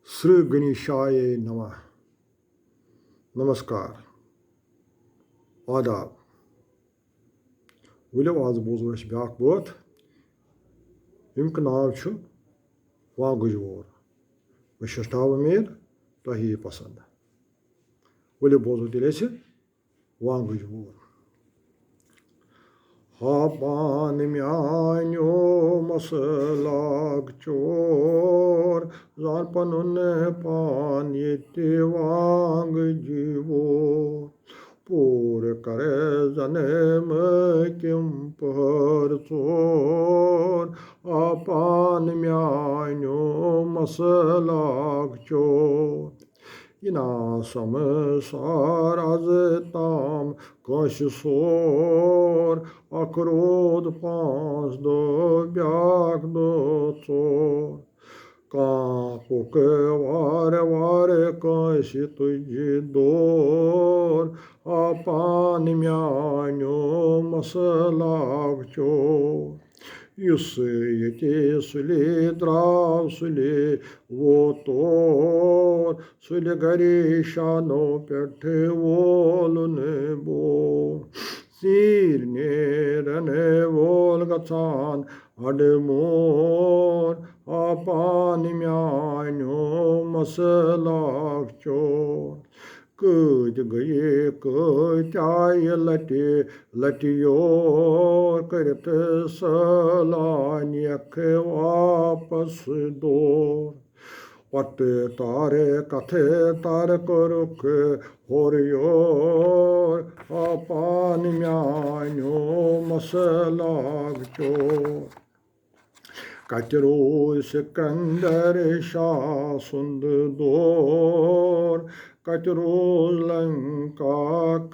श्री गणेशाय नमः। नमस्कार, आदाब। वलियो आज बोजो अस ब्याक बात यमुक नाव छु वागुज वोर। मैं शस्टाव उम्मीद तह यी पसंद। वलियो बोजो तेल अस वागुज वोर। हा पान म्यान्यो मसलाग चोर जान पनुन पान ये वांग जीवोर पूर करे जन्म किम पर चोर आपान म्यान्यो मसलाग चोर यना समसार आज ताम कश सोर अक्रोध पांच दो ब्याक दो चोर कापुक वार वार कश तुझ दोर आपान म्यान्यो मसलाग चोर युस ये सुले द्राव सुले वो तोर सुले गरे शानो पेठ वोलुन बोर सीर नेरन वोल गचान अडमोर आपान म्यान्यो मसलाग चोर कद गए कत्याय लटे लटियोर करत सलानियक वापस दोर पट तारे कथे तार करुक होरियोर आपान म्यान्यो मसलाग चोर कचरो सिकंदर शाह सुंद दोर कचरो लंका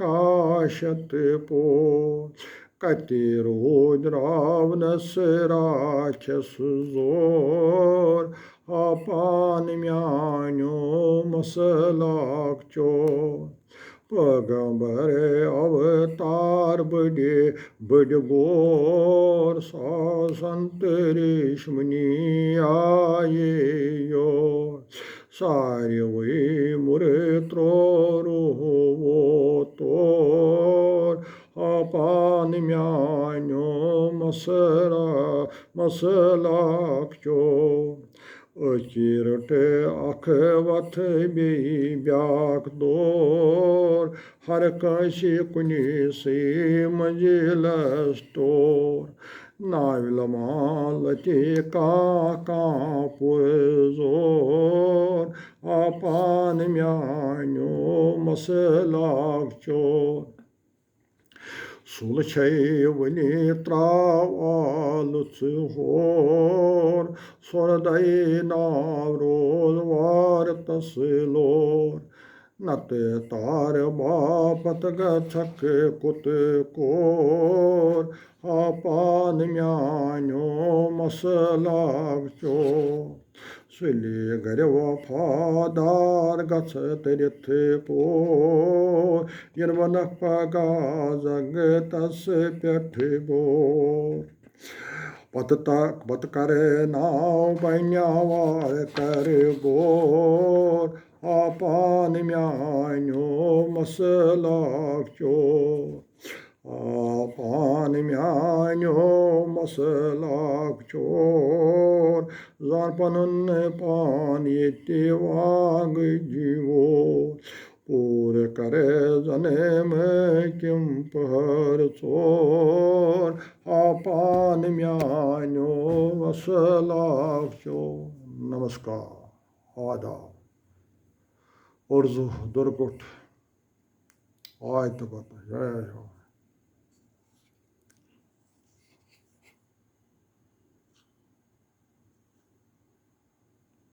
काशत पोर कतिरो रावणस राक्षस जोर आपान म्यान्यो मसलाग चोर पैगंबर अवतार बड़े बड़ गोर संत ऋषि आये योर सारे वे मुर त्रोरो वो तोर आपान म्यान्यो मसलाग चोर अचिरट अख वथ बे ब्याक दोर हर कशि कुनि से मंजिलस तोर नाविल मालते का पुरजोर आपान म्यान्यो मसलाग चोर सुल वने त्राव आलुच होर स्वरदय नाव रोज वार तसलोर नत तार बापत गछक कुत कोर आपान म्यान्यो मसलाग चोर सुले गर वफादार गछ तरिथ पोर यन पगा जग तस पेठ बोर पत कर नाव बन्यावार कर गोर आपान म्यान्यो मसलाग चोर आपान म्यान्यो मसलाग चोर जान पनुन पान ये वांग जीवोर पूर करे जन्म किम पहर चोर आपान म्यान्यो मसलाग चोर। नमस्कार, आदाब। अर्जु दुर्गुट आयत जय हो।